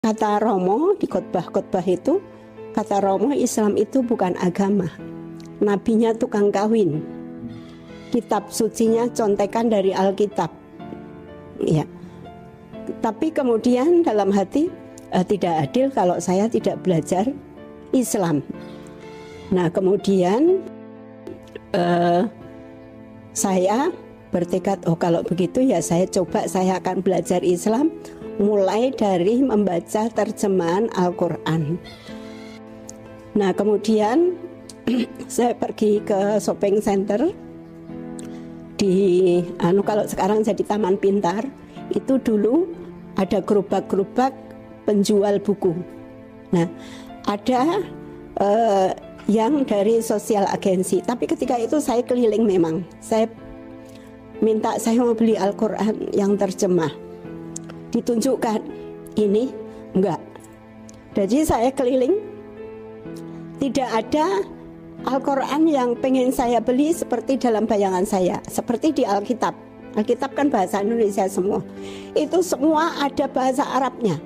Kata Romo di khotbah-khotbah itu, kata Romo, Islam itu bukan agama, nabinya tukang kawin, kitab sucinya contekan dari Alkitab. Ya. Tapi kemudian dalam hati tidak adil kalau saya tidak belajar Islam. Nah kemudian saya bertekad, oh kalau begitu ya saya akan belajar Islam, mulai dari membaca terjemahan Al-Quran. Nah kemudian saya pergi ke shopping center di kalau sekarang jadi Taman Pintar, itu dulu ada gerobak-gerobak penjual buku. Nah ada yang dari sosial agensi, tapi ketika itu saya keliling, memang saya minta, saya mau beli Al-Quran yang terjemah. Ditunjukkan, ini enggak. Jadi saya keliling, tidak ada Al-Quran yang pengen saya beli seperti dalam bayangan saya, seperti di Alkitab. Alkitab kan bahasa Indonesia semua, itu semua ada bahasa Arabnya.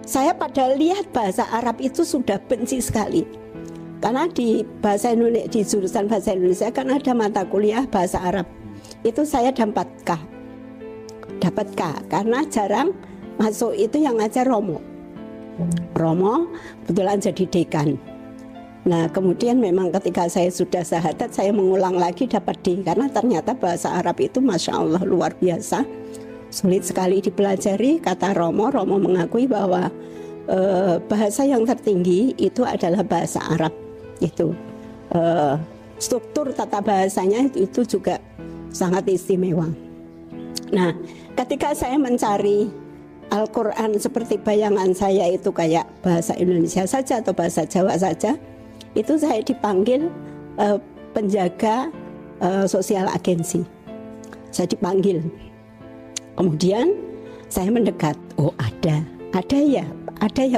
Saya pada lihat bahasa Arab itu sudah benci sekali, karena di bahasa Indonesia, di jurusan bahasa Indonesia kan ada mata kuliah bahasa Arab. Itu saya dapat K, karena jarang masuk, itu yang ngajar Romo. Romo kebetulan jadi dekan. Nah kemudian memang ketika saya sudah syahadat, saya mengulang lagi dapat D, karena ternyata bahasa Arab itu Masya Allah luar biasa, sulit sekali dipelajari. Kata Romo mengakui bahwa bahasa yang tertinggi itu adalah bahasa Arab. Itu struktur tata bahasanya itu juga sangat istimewa. Nah ketika saya mencari Al-Quran seperti bayangan saya itu kayak bahasa Indonesia saja atau bahasa Jawa saja, itu saya dipanggil penjaga sosial agensi. Saya dipanggil, kemudian saya mendekat, oh ada ya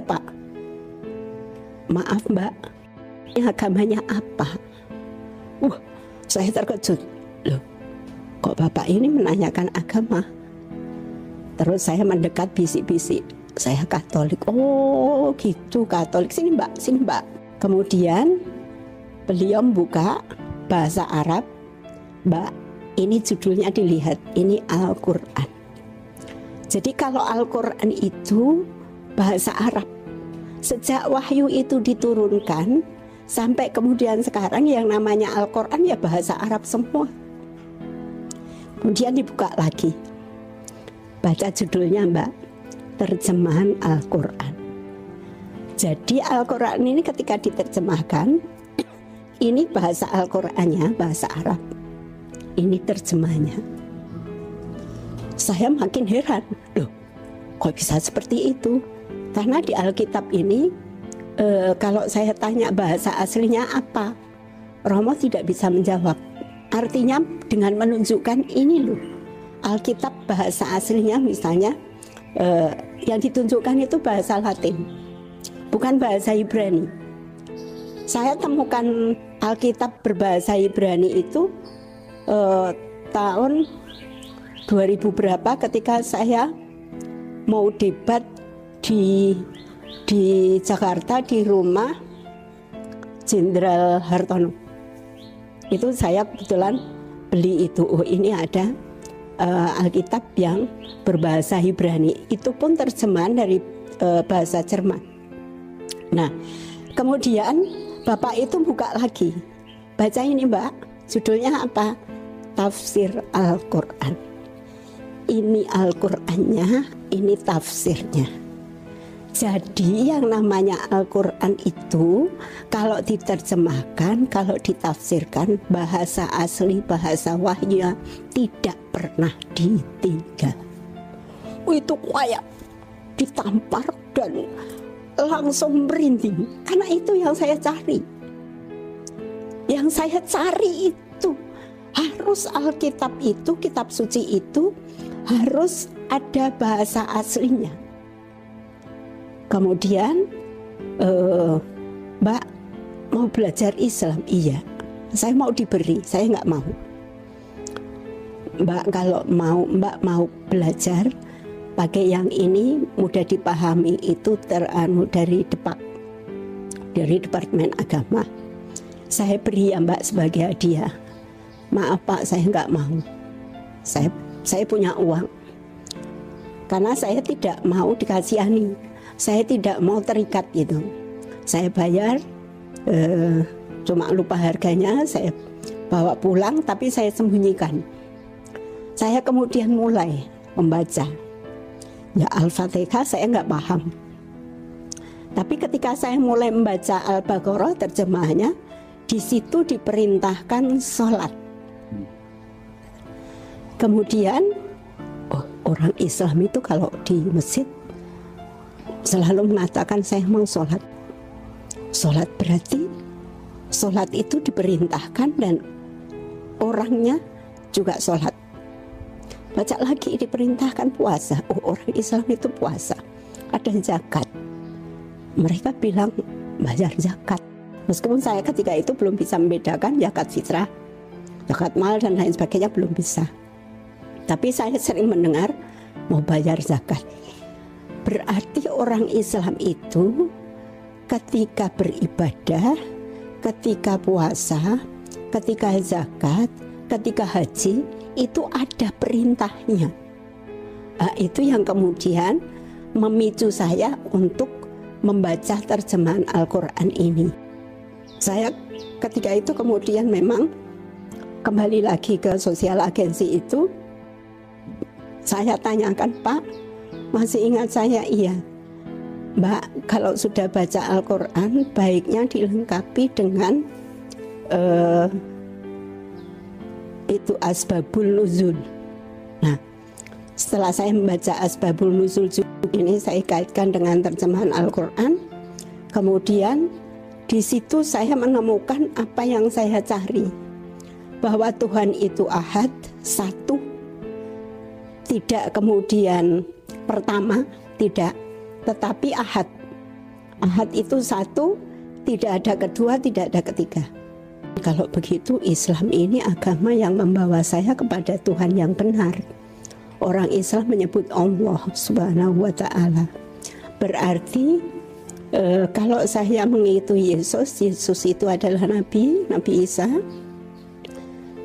Pak, maaf Mbak, agamanya apa? Saya terkejut, loh kok Bapak ini menanyakan agama? Terus saya mendekat bisik-bisik, saya Katolik. Oh gitu, Katolik, sini Mbak. Kemudian beliau membuka bahasa Arab, Mbak, ini judulnya dilihat, ini Al-Quran. Jadi kalau Al-Quran itu bahasa Arab, sejak wahyu itu diturunkan sampai kemudian sekarang yang namanya Al-Quran ya bahasa Arab semua. Kemudian dibuka lagi, baca judulnya Mbak, terjemahan Al-Quran. Jadi Al-Quran ini ketika diterjemahkan, ini bahasa Al-Qurannya bahasa Arab, ini terjemahnya. Saya makin heran, loh kok bisa seperti itu? Karena di Alkitab ini kalau saya tanya bahasa aslinya apa, Romo tidak bisa menjawab. Artinya dengan menunjukkan ini loh, Alkitab bahasa aslinya misalnya yang ditunjukkan itu bahasa Latin, bukan bahasa Ibrani. Saya temukan Alkitab berbahasa Ibrani itu tahun 2000 berapa, ketika saya mau debat di Jakarta di rumah Jenderal Hartono. Itu saya kebetulan beli itu, oh ini ada Alkitab yang berbahasa Ibrani, itu pun terjemahan dari bahasa Jerman. Nah kemudian Bapak itu buka lagi, baca ini Mbak, judulnya apa? Tafsir Al-Quran. Ini Al-Qurannya, ini tafsirnya. Jadi yang namanya Al-Quran itu kalau diterjemahkan, kalau ditafsirkan, bahasa asli, bahasa wahyu tidak pernah ditinggal. Itu kayak ditampar dan langsung merinding, karena itu yang saya cari. Yang saya cari itu harus Alkitab itu, kitab suci itu harus ada bahasa aslinya. Kemudian Mbak mau belajar Islam? Iya, saya mau diberi, saya nggak mau. Mbak kalau Mbak mau belajar, pakai yang ini mudah dipahami, itu dari Departemen Agama. Saya beri ya Mbak sebagai hadiah. Maaf Pak, saya nggak mau. Saya punya uang. Karena saya tidak mau dikasihani. Saya tidak mau terikat gitu. Saya bayar, cuma lupa harganya, saya bawa pulang, tapi saya sembunyikan. Saya kemudian mulai membaca. Ya Al-Fatihah saya nggak paham. Tapi ketika saya mulai membaca Al-Baqarah terjemahannya, di situ diperintahkan sholat. Kemudian orang Islam itu kalau di masjid selalu mengatakan saya mau sholat. Sholat berarti sholat itu diperintahkan dan orangnya juga sholat. Baca lagi diperintahkan puasa. Orang Islam itu puasa. Ada zakat. Mereka bilang bayar zakat. Meskipun saya ketika itu belum bisa membedakan zakat fitrah, zakat mal dan lain sebagainya belum bisa. Tapi saya sering mendengar mau bayar zakat. Berarti orang Islam itu ketika beribadah, ketika puasa, ketika zakat, ketika haji, itu ada perintahnya. Itu yang kemudian memicu saya untuk membaca terjemahan Al-Quran ini. Saya ketika itu kemudian memang kembali lagi ke sosial agensi itu. Saya tanyakan, Pak, masih ingat saya? Iya. Mbak, kalau sudah baca Al-Quran, baiknya dilengkapi dengan itu asbabul nuzul. Nah, setelah saya membaca asbabul nuzul ini, saya kaitkan dengan terjemahan Al-Quran. Kemudian di situ saya menemukan apa yang saya cari, bahwa Tuhan itu ahad, satu, tidak kemudian pertama, tidak, tetapi ahad. Ahad itu satu, tidak ada kedua, tidak ada ketiga. Kalau begitu Islam ini agama yang membawa saya kepada Tuhan yang benar. Orang Islam menyebut Allah Subhanahu wa Ta'ala. Berarti kalau saya mengikuti Yesus itu adalah Nabi Isa,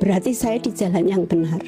berarti saya di jalan yang benar.